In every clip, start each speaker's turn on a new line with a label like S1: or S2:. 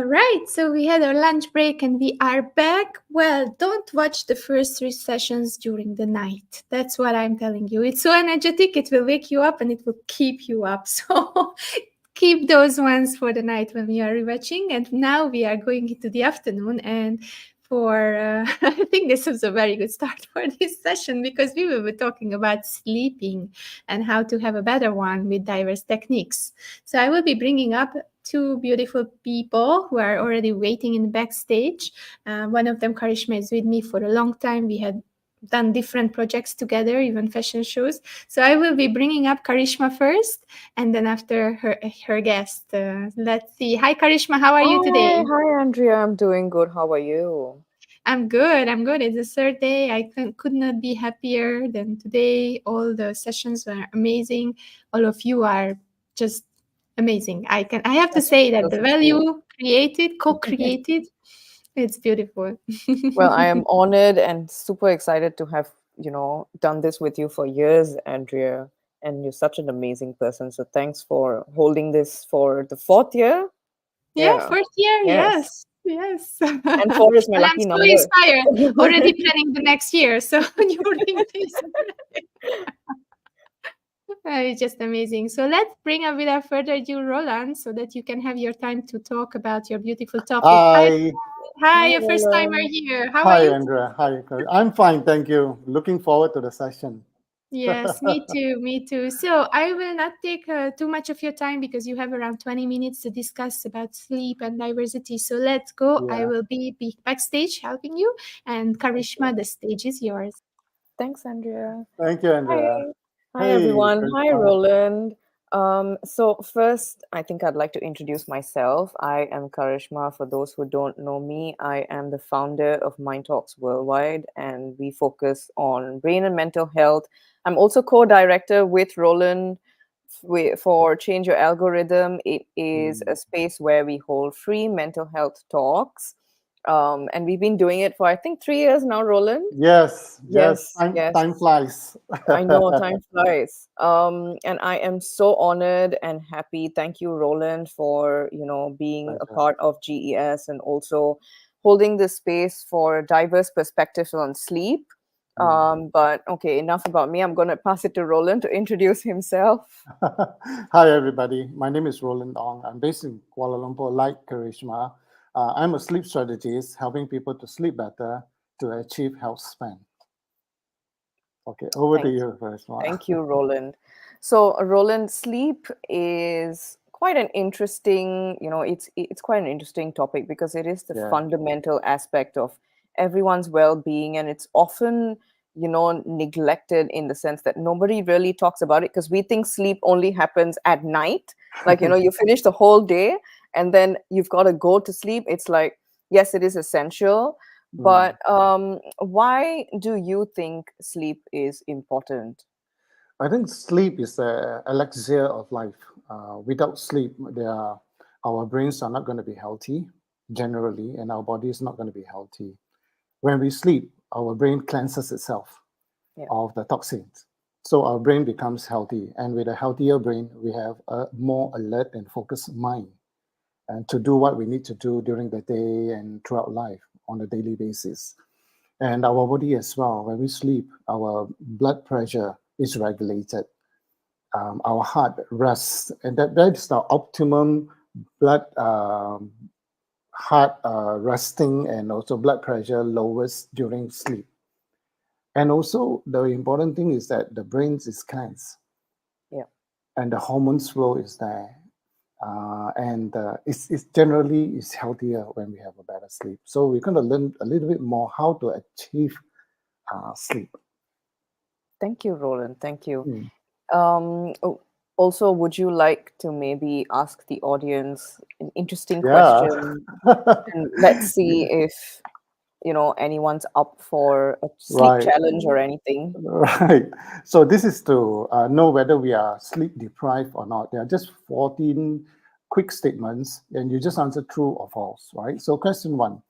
S1: All right, so we had our lunch break and we are back. Well, don't watch the first 3 sessions during the night. That's what I'm telling you. It's so energetic, it will wake you up and it will keep you up. So keep those ones for the night when we are rewatching. And now we are going into the afternoon. And I think this was a very good start for this session because we will be talking about sleeping and how to have a better one with diverse techniques. So I will be bringing up 2 beautiful people who are already waiting in the backstage. One of them, Karishma, is with me for a long time. We had done different projects together, even fashion shows. So I will be bringing up Karishma first, and then after her guest. Let's see. Hi, Karishma. How are you today?
S2: Hi, Andrea. I'm doing good. How are you?
S1: I'm good. I'm good. It's the third day. Could not be happier than today. All the sessions were amazing. All of you are just amazing. I have to
S2: That's
S1: say that
S2: so
S1: the
S2: sweet.
S1: value created, co-created, it's beautiful.
S2: Well, I am honored and super excited to have, done this with you for years, Andrea. And you're such an amazing person. So thanks for holding this for the fourth year.
S1: Yeah,
S2: Yeah.
S1: fourth year.
S2: Yes.
S1: Yes. Yes.
S2: And four is my
S1: Well, I'm
S2: lucky
S1: so
S2: number.
S1: inspired. Already planning the next year. So during this. It's just amazing. So let's bring up without further ado, Roland, so that you can have your time to talk about your beautiful topic. Hi,
S3: Hi.
S1: hi,
S2: Hi,
S1: a first timer
S2: Roland.
S1: here. How are
S3: Hi,
S1: you?
S3: Andrea. Hi. I'm fine, thank you. Looking forward to the session.
S1: Yes, me too, me too. So I will not take too much of your time because you have around 20 minutes to discuss about sleep and diversity. So let's go. I
S3: Yeah.
S1: will be backstage helping you. And Karishma,
S3: Okay.
S1: the stage is yours.
S2: Thanks, Andrea.
S3: Thank you,
S2: Hi.
S3: Andrea.
S2: Hi,
S3: Hey,
S2: everyone. Hi,
S3: Krishna.
S2: Roland. So first, I think I'd like to introduce myself. I am Karishma. For those who don't know me, I am the founder of Mind Talks Worldwide, and we focus on brain and mental health. I'm also co-director with Roland for Change Your Algorithm. It is
S3: Mm.
S2: a space where we hold free mental health talks. And we've been doing it for, I think, 3 years now, Roland.
S3: Yes, yes.
S2: Yes,
S3: Time
S2: yes.
S3: flies.
S2: I know time flies. And I am so honored and happy. Thank you, Roland, for being a
S3: Pleasure.
S2: part of GES and also holding this space for diverse perspectives on sleep.
S3: Mm.
S2: But okay, enough about me. I'm gonna pass it to Roland to introduce himself.
S3: Hi, everybody. My name is Roland Ong. I'm based in Kuala Lumpur, like Karishma. I'm a sleep strategist, helping people to sleep better to achieve health span. Okay, over to
S2: Thank
S3: you, Karishma.
S2: Thank you, Roland. So, Roland, sleep is quite an interesting, it's quite an interesting topic because it is the
S3: Yeah.
S2: fundamental aspect of everyone's well-being, and it's often, neglected in the sense that nobody really talks about it because we think sleep only happens at night. Like, you finish the whole day and then you've got to go to sleep. It's like, yes, it is essential,
S3: Mm.
S2: but why do you think sleep is important?
S3: I think sleep is the elixir of life. Without sleep, our brains are not going to be healthy generally, and our body is not going to be healthy. When we sleep, our brain cleanses itself
S2: Yeah.
S3: of the toxins. So our brain becomes healthy. And with a healthier brain, we have a more alert and focused mind and to do what we need to do during the day and throughout life on a daily basis. And our body as well, when we sleep, our blood pressure is regulated, our heart rests, and that's the optimum blood heart resting, and also blood pressure lowers during sleep. And also the important thing is that the brain is cleansed
S2: Yeah.
S3: and the hormones flow is there. And it's generally is healthier when we have a better sleep. So we're going to learn a little bit more how to achieve sleep.
S2: Thank you, Roland. Thank you.
S3: Mm.
S2: Also, would you like to maybe ask the audience an interesting
S3: Yeah.
S2: question? And let's see if, anyone's up for a sleep
S3: Right.
S2: challenge or anything.
S3: Right. So this is to know whether we are sleep deprived or not. There are just 14 quick statements, and you just answer true or false, right? So question one,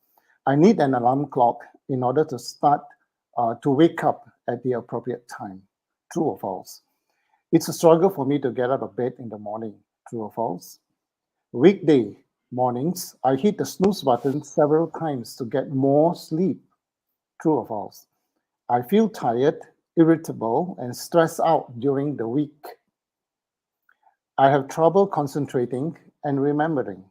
S3: I need an alarm clock in order to start to wake up at the appropriate time. True or false? It's a struggle for me to get out of bed in the morning. True or false? Weekday, Mornings, I hit the snooze button several times to get more sleep. True or false? I feel tired, irritable, and stressed out during the week. I have trouble concentrating and remembering.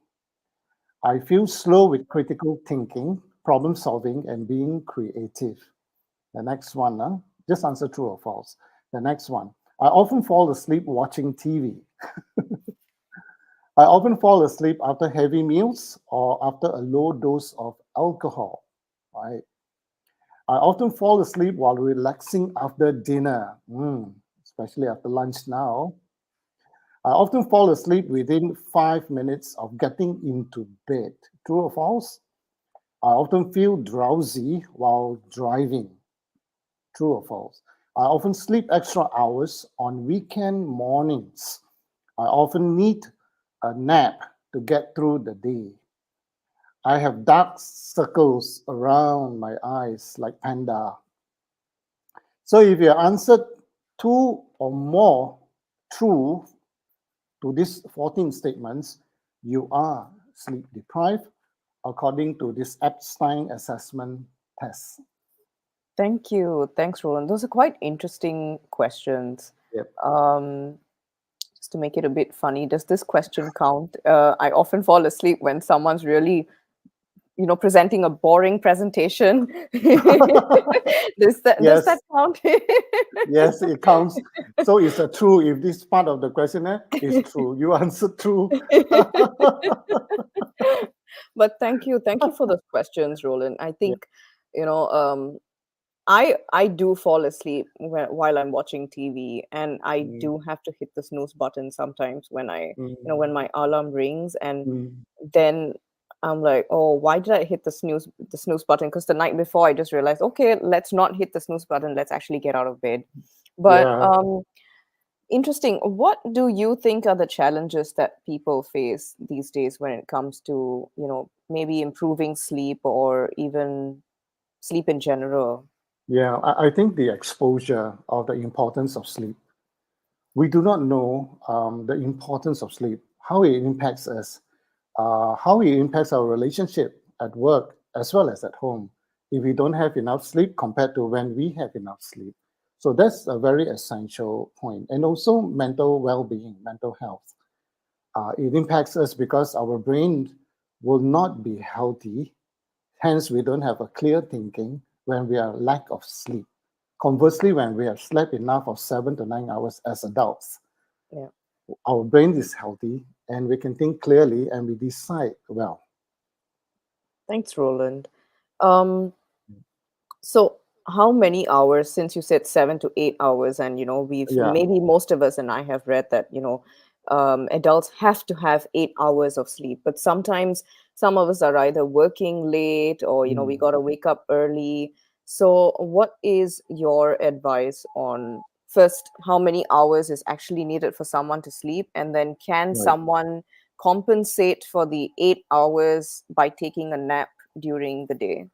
S3: I feel slow with critical thinking, problem solving, and being creative. The next one, just answer true or false. The next one, I often fall asleep watching TV. I often fall asleep after heavy meals or after a low dose of alcohol. Right? I often fall asleep while relaxing after dinner, especially after lunch now. I often fall asleep within 5 minutes of getting into bed. True or false? I often feel drowsy while driving. True or false? I often sleep extra hours on weekend mornings. I often need a nap to get through the day. I have dark circles around my eyes like panda. So if you answered two or more true to these 14 statements, you are sleep deprived according to this Epstein assessment test.
S2: Thank you. Thanks, Roland. Those are quite interesting questions.
S3: Yep.
S2: Just to make it a bit funny, does this question count? I often fall asleep when someone's really, presenting a boring presentation. Does that
S3: Yes,
S2: count?
S3: yes, it counts. So it's a true. If this part of the questionnaire is true, you answered true.
S2: But thank you for those questions, Roland. I
S3: Yeah.
S2: think, you know, I do fall asleep while I'm watching TV, and I
S3: Mm,
S2: do have to hit the snooze button sometimes when when
S3: mm,
S2: my alarm rings, and
S3: mm.
S2: then I'm like, oh, why did I hit the snooze button? Because the night before I just realized, okay, let's not hit the snooze button. Let's actually get out of bed. But
S3: Yeah,
S2: interesting. What do you think are the challenges that people face these days when it comes to, maybe improving sleep or even sleep in general?
S3: yeah. I think the exposure of the importance of sleep. We do not know the importance of sleep, how it impacts us, how it impacts our relationship at work as well as at home if we don't have enough sleep compared to when we have enough sleep. So that's a very essential point. And also mental well-being, mental health. It impacts us because our brain will not be healthy. Hence, we don't have a clear thinking when we are lack of sleep. Conversely, when we have slept enough of 7 to 9 hours as adults,
S2: Yeah.
S3: our brain is healthy and we can think clearly and we decide well.
S2: Thanks, Roland. Um, so how many hours, since you said 7 to 8 hours, and we've
S3: Yeah.
S2: maybe most of us, and I have read that, adults have to have 8 hours of sleep, but sometimes some of us are either working late or, we got to wake up early. So what is your advice on, first, how many hours is actually needed for someone to sleep? And then can
S3: Right.
S2: someone compensate for the 8 hours by taking a nap during the day?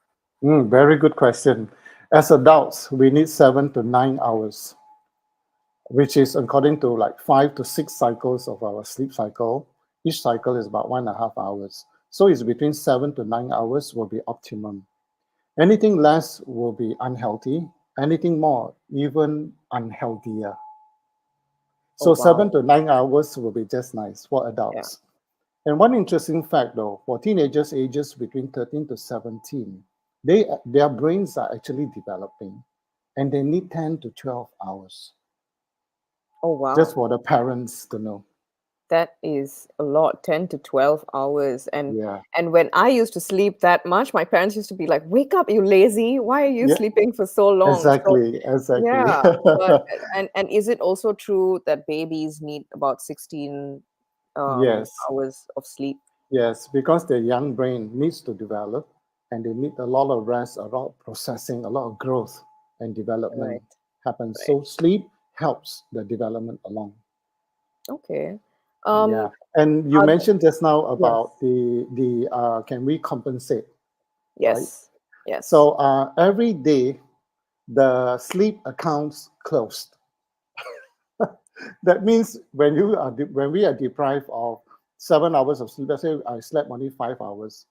S3: Very good question. As adults, we need 7 to 9 hours, which is according to like 5 to 6 cycles of our sleep cycle. Each cycle is about 1.5 hours. So it's between 7 to 9 hours will be optimum. Anything less will be unhealthy. Anything more, even unhealthier.
S2: Oh,
S3: So seven
S2: wow.
S3: to nine hours will be just nice for
S2: Yeah.
S3: adults. And one interesting fact though, for teenagers ages between 13 to 17, their brains are actually developing and they need 10 to 12 hours
S2: Oh,
S3: just
S2: wow.
S3: for the parents to know.
S2: That is a lot, 10 to 12 hours.
S3: Yeah.
S2: And when I used to sleep that much, my parents used to be like, "Wake up, you lazy. Why are you
S3: Yeah,
S2: sleeping for so long?" So,
S3: exactly.
S2: yeah, but and is it also true that babies need about 16
S3: Yes,
S2: hours of sleep?
S3: yes, because their young brain needs to develop and they need a lot of rest, a lot of processing, a lot of growth and development
S2: Right,
S3: happens.
S2: right.
S3: So sleep helps the development along.
S2: Okay.
S3: Yeah,
S2: Um,
S3: and you
S2: are
S3: mentioned just now
S2: yes,
S3: about the can we compensate, right?
S2: yes, yes.
S3: So every day the sleep accounts closed. That means when we are deprived of 7 hours of sleep. Let's say I slept only 5 hours.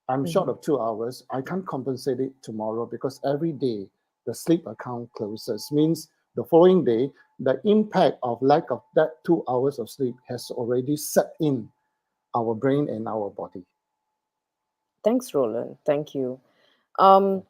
S3: I'm short
S2: Mhm.
S3: of 2 hours. I can't compensate it tomorrow because every day the sleep account closes. Means the following day, the impact of lack of that 2 hours of sleep has already set in our brain and our body.
S2: Thanks, Roland. Thank you. Um,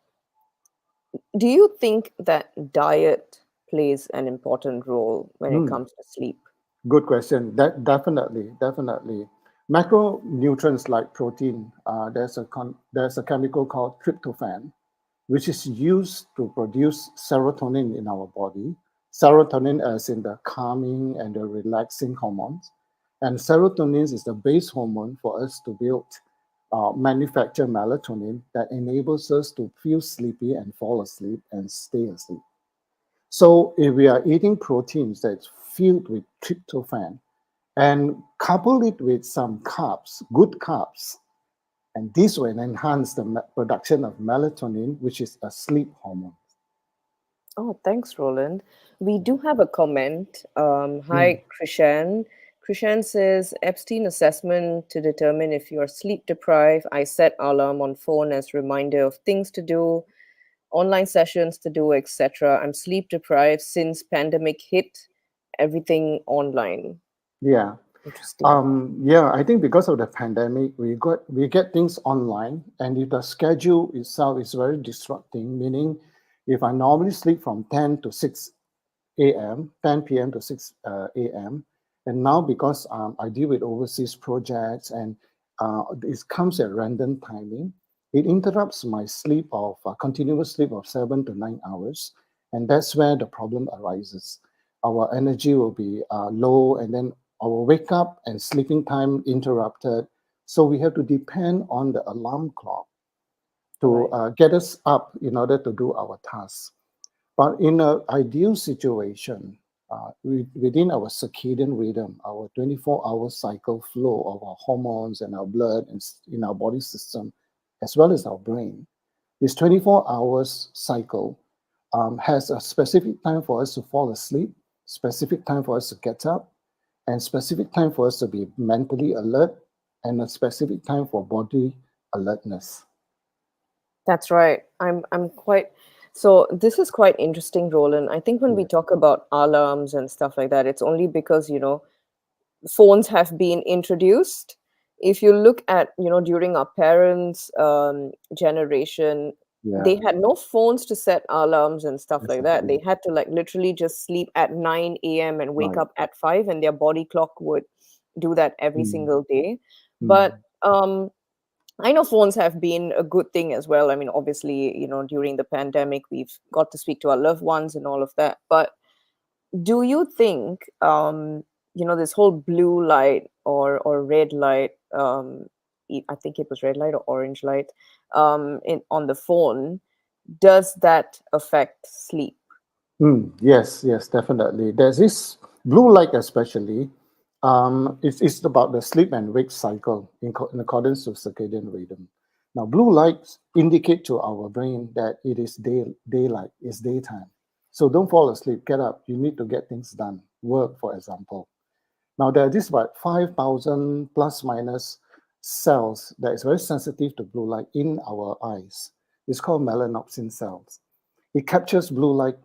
S2: do you think that diet plays an important role when it
S3: Hmm.
S2: comes to sleep?
S3: Good question. That definitely, definitely. Macronutrients like protein, there's a chemical called tryptophan, which is used to produce serotonin in our body. Serotonin as in the calming and the relaxing hormones. And serotonin is the base hormone for us to build, manufacture melatonin that enables us to feel sleepy and fall asleep and stay asleep. So if we are eating proteins that's filled with tryptophan and couple it with some carbs, good carbs, and this will enhance the production of melatonin, which is a sleep hormone.
S2: Oh, thanks, Roland. We do have a comment.
S3: Mm.
S2: Hi, Krishan. Krishan says Epstein assessment to determine if you're sleep deprived. I set alarm on phone as reminder of things to do, online sessions to do, etc. I'm sleep deprived since pandemic hit. Everything online.
S3: Yeah.
S2: Interesting.
S3: Yeah, I think because of the pandemic, we get things online, and if the schedule itself is very disrupting, meaning if I normally sleep from 10 to 6 a.m., 10 p.m. to 6 a.m. And now because I deal with overseas projects and it comes at random timing, it interrupts my sleep of continuous sleep of 7 to 9 hours. And that's where the problem arises. Our energy will be low and then our wake up and sleeping time interrupted. So we have to depend on the alarm clock to
S2: Right.
S3: get us up in order to do our tasks. But in an ideal situation, within our circadian rhythm, our 24-hour cycle flow of our hormones and our blood and in our body system, as well as our brain, this 24 hours cycle has a specific time for us to fall asleep, specific time for us to get up, and specific time for us to be mentally alert, and a specific time for body alertness.
S2: That's right. I'm quite so this is quite interesting, Roland. I think when we
S3: Yeah.
S2: talk about alarms and stuff like that, it's only because, phones have been introduced. If you look at, during our parents' generation, they
S3: Yeah.
S2: had no phones to set alarms and stuff like that.
S3: Exactly.
S2: They had to like literally just sleep at 9 a.m. and wake
S3: Right.
S2: up at 5, and their body clock would do that every
S3: Mm,
S2: single day.
S3: mm.
S2: But I know phones have been a good thing as well. I mean, obviously, during the pandemic, we've got to speak to our loved ones and all of that. But do you think, this whole blue light or red light, I think it was red light or orange light, in on the phone, does that affect sleep?
S3: Yes, yes, definitely. There's this blue light, especially. It's about the sleep and wake cycle in accordance with circadian rhythm. Now, blue lights indicate to our brain that it is daylight, it's daytime. So don't fall asleep, get up. You need to get things done. Work, for example. Now, there are this about 5,000 plus minus cells that is very sensitive to blue light in our eyes. It's called melanopsin cells. It captures blue light,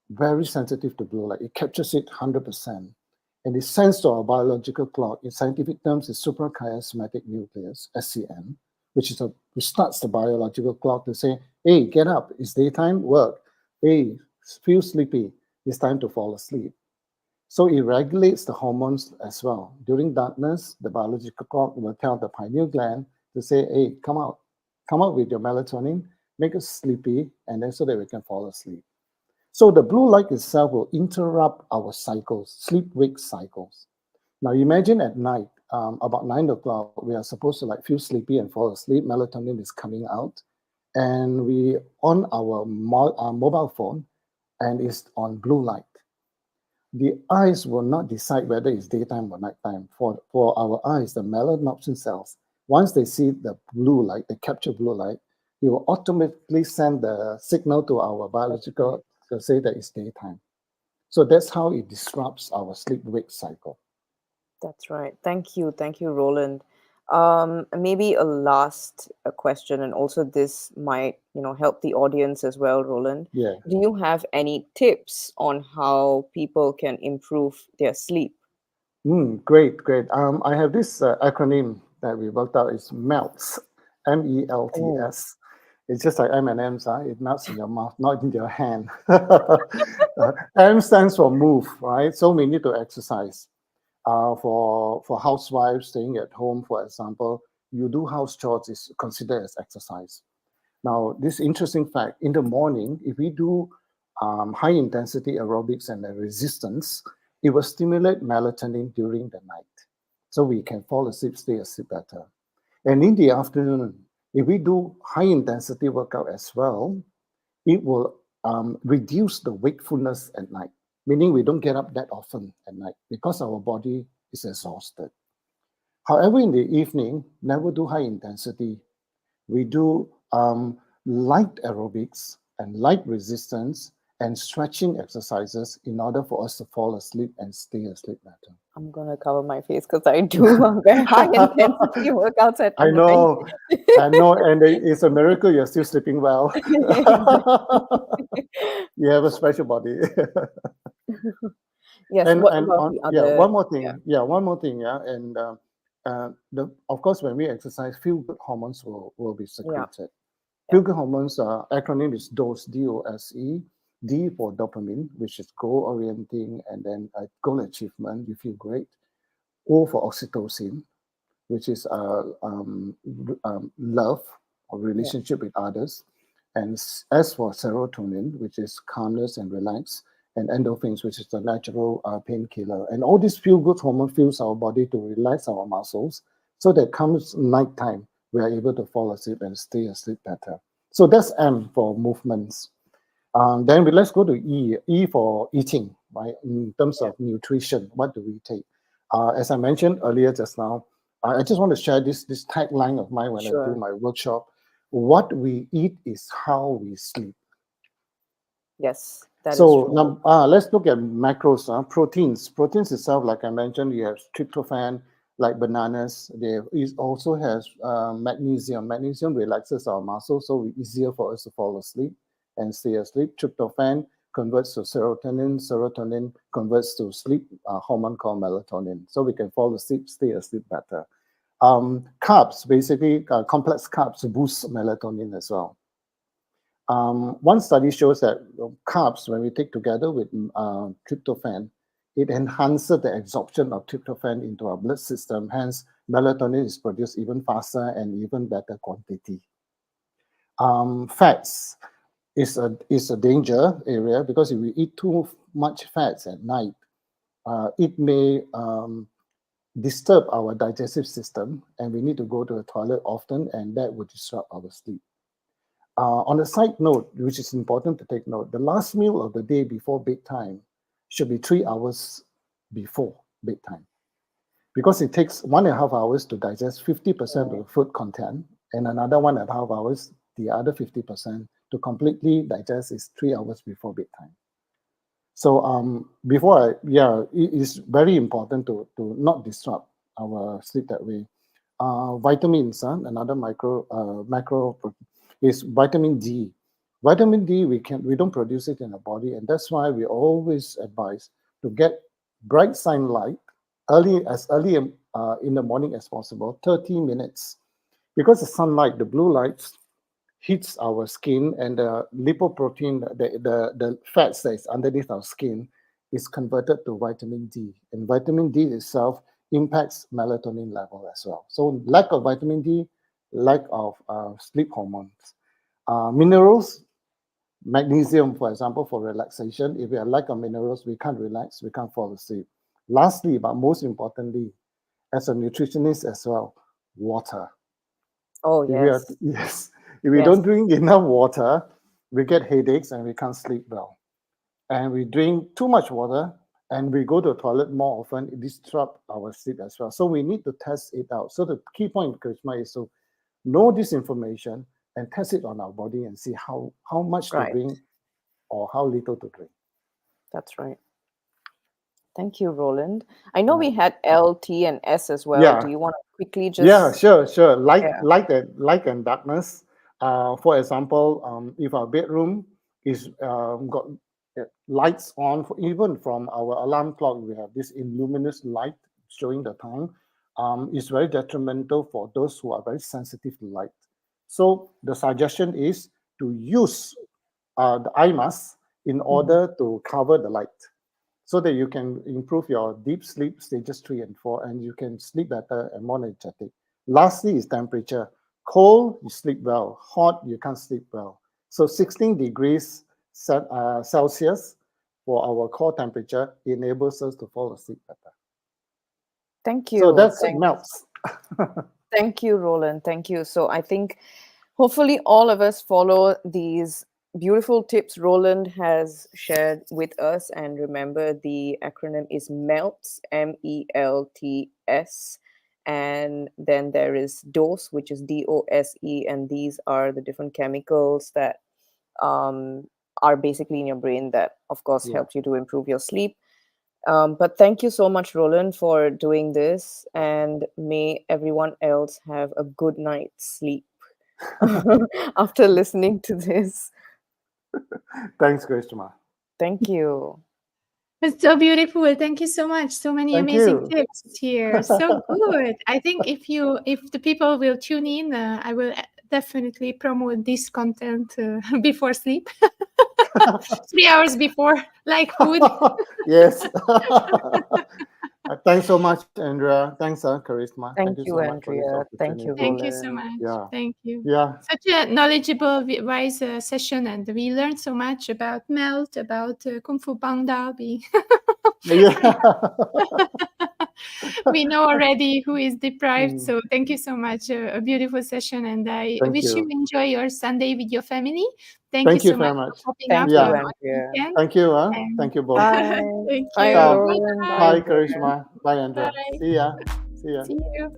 S3: very sensitive to blue light. It captures it 100%. And it sends to our biological clock. In scientific terms, it's suprachiasmatic nucleus, SCN, which starts the biological clock to say, hey, get up, it's daytime, work. Hey, feel sleepy, it's time to fall asleep. So it regulates the hormones as well. During darkness, the biological clock will tell the pineal gland to say, hey, come out with your melatonin, make us sleepy, and then so that we can fall asleep. So the blue light itself will interrupt our cycles, sleep-wake cycles. Now imagine at night, about 9 o'clock, we are supposed to like feel sleepy and fall asleep. Melatonin is coming out, and we on our mobile phone, and it's on blue light. The eyes will not decide whether it's daytime or nighttime. For our eyes, the melanopsin cells, once they see the blue light, they capture blue light, it will automatically send the signal to our biological to say that it's daytime. So that's how it disrupts our sleep-wake cycle.
S2: That's right. Thank you. Thank you, Roland. Maybe a last question, and also this might, help the audience as well, Roland.
S3: Yeah.
S2: Do you have any tips on how people can improve their sleep?
S3: Great, great. I have this acronym that we worked out. It's MELTS,
S2: Oh,
S3: MELTS. It's just like M&M's. It melts in your mouth, not in your hand. M stands for move, right? So we need to exercise. For housewives staying at home, for example, you do house chores is considered as exercise. Now, this interesting fact, in the morning, if we do high intensity aerobics and resistance, it will stimulate melatonin during the night. So we can fall asleep, stay asleep better. And in the afternoon, if we do high intensity workout as well, it will reduce the wakefulness at night, meaning we don't get up that often at night because our body is exhausted. However, in the evening, never do high intensity. We do light aerobics and light resistance and stretching exercises in order for us to fall asleep and stay asleep better.
S2: I'm gonna cover my face because I do very high intensity workouts at
S3: I
S2: night.
S3: know, and it's a miracle you're still sleeping well. You have a special body.
S2: Yes.
S3: and
S2: What
S3: and
S2: about
S3: on
S2: the
S3: yeah,
S2: other?
S3: one more
S2: Yeah.
S3: thing. Yeah, one more thing. Yeah, and of course when we exercise, feel good hormones will be
S2: Yeah.
S3: secreted.
S2: Yeah.
S3: Feel good hormones acronym is DOSE, DOSE. D for dopamine, which is goal orienting, and then goal achievement. You feel great. O for oxytocin, which is love or
S2: Yeah.
S3: relationship with others, and S for serotonin, which is calmness and relax, and endorphins, which is the natural painkiller. And all these feel good hormone fuels our body to relax our muscles, so that comes nighttime, we are able to fall asleep and stay asleep better. So that's M for movements. Let's go to E. E for eating, right? In terms
S2: Yeah.
S3: of nutrition, what do we take? As I mentioned earlier just now, I just want to share this tagline of mine when I do
S2: Sure.
S3: my workshop. What we eat is how we sleep.
S2: Yes, that is
S3: So
S2: true.
S3: let's look at macros. Proteins. Proteins itself, like I mentioned, you have tryptophan, like bananas. It also has magnesium. Magnesium relaxes our muscles, so it's easier for us to fall asleep and stay asleep. Tryptophan converts to serotonin. Serotonin converts to sleep hormone called melatonin, so we can fall asleep, stay asleep better. Carbs, basically complex carbs boost melatonin as well. One study shows that carbs, when we take together with tryptophan, it enhances the absorption of tryptophan into our blood system. Hence, melatonin is produced even faster and even better quantity. Fats is a danger area because if we eat too much fats at night, it may disturb our digestive system, and we need to go to the toilet often, and that would disrupt our sleep. On a side note, which is important to take note, the last meal of the day before bedtime should be 3 hours before bedtime because it takes 1.5 hours to digest 50% of
S2: Right.
S3: the food content and another 1.5 hours, the other 50%, to completely digest is 3 hours before bedtime. So it is very important to not disrupt our sleep that way. Vitamins, another macro is vitamin D. Vitamin D we don't produce it in the body, and that's why we always advise to get bright sunlight early in the morning as possible, 30 minutes, because the sunlight, the blue lights hits our skin, and the lipoprotein, the fats that is underneath our skin, is converted to vitamin D. And vitamin D itself impacts melatonin level as well. So lack of vitamin D, lack of sleep hormones. Minerals, magnesium, for example, for relaxation. If we have lack of minerals, we can't relax, we can't fall asleep. Lastly, but most importantly, as a nutritionist as well, water.
S2: Oh,
S3: If we are,
S2: yes.
S3: yes, if we
S2: Yes.
S3: don't drink enough water, we get headaches and we can't sleep well. And we drink too much water and we go to the toilet more often, it disrupts our sleep as well. So we need to test it out. So the key point, Krishma, is to know this information and test it on our body and see how much to
S2: Right.
S3: drink or how little to drink.
S2: That's right. Thank you, Roland. I know we had L, T, and S as well.
S3: Yeah.
S2: Do you want to quickly just?
S3: Yeah, sure.
S2: Yeah.
S3: Light and darkness. For example, if our bedroom is got lights on, even from our alarm clock, we have this luminous light showing the time. It's very detrimental for those who are very sensitive to light. So the suggestion is to use the eye mask in order to cover the light, so that you can improve your deep sleep stages 3 and 4, and you can sleep better and more energetic. Lastly is temperature. Cold, you sleep well. Hot, you can't sleep well. So 16 degrees Celsius for our core temperature enables us to fall asleep better.
S2: Thank you.
S3: So that's melts.
S2: Thank you, Roland. Thank you. So I think hopefully all of us follow these beautiful tips Roland has shared with us. And remember, the acronym is MELTS, MELTS. And then there is DOSE, which is DOSE. And these are the different chemicals that are basically in your brain that, of course, helps you to improve your sleep. But thank you so much, Roland, for doing this. And may everyone else have a good night's sleep after listening to this.
S3: Thanks, Grishma.
S2: Thank you.
S1: It's so beautiful. Thank you so much. So many amazing tips here. So good. I think if the people will tune in, I will definitely promote this content before sleep. 3 hours before, like food.
S3: Yes. Thanks so much, Andrea. Thanks, Charisma.
S2: Thank you,
S3: so much for this
S2: Andrea. Thank you,
S1: Thank you
S2: Roland.
S1: so much.
S3: Yeah.
S1: Thank you.
S3: Yeah.
S1: Such a knowledgeable, wise session, and we learned so much about Melt, about Kung Fu Panda. We know already who is deprived. So thank you so much. A beautiful session, and I wish you enjoy your Sunday with your family. Thank you so
S3: very
S1: much
S3: much.
S1: for popping
S2: Thank
S1: up
S2: you,
S1: on
S2: Andrea.
S1: weekend.
S3: Thank you.
S1: And
S3: Thank you both.
S2: Bye.
S1: thank
S2: Bye,
S1: you.
S2: Roland.
S3: Bye, Karishma. Bye, Andrea.
S1: Bye.
S3: See ya.
S1: See you.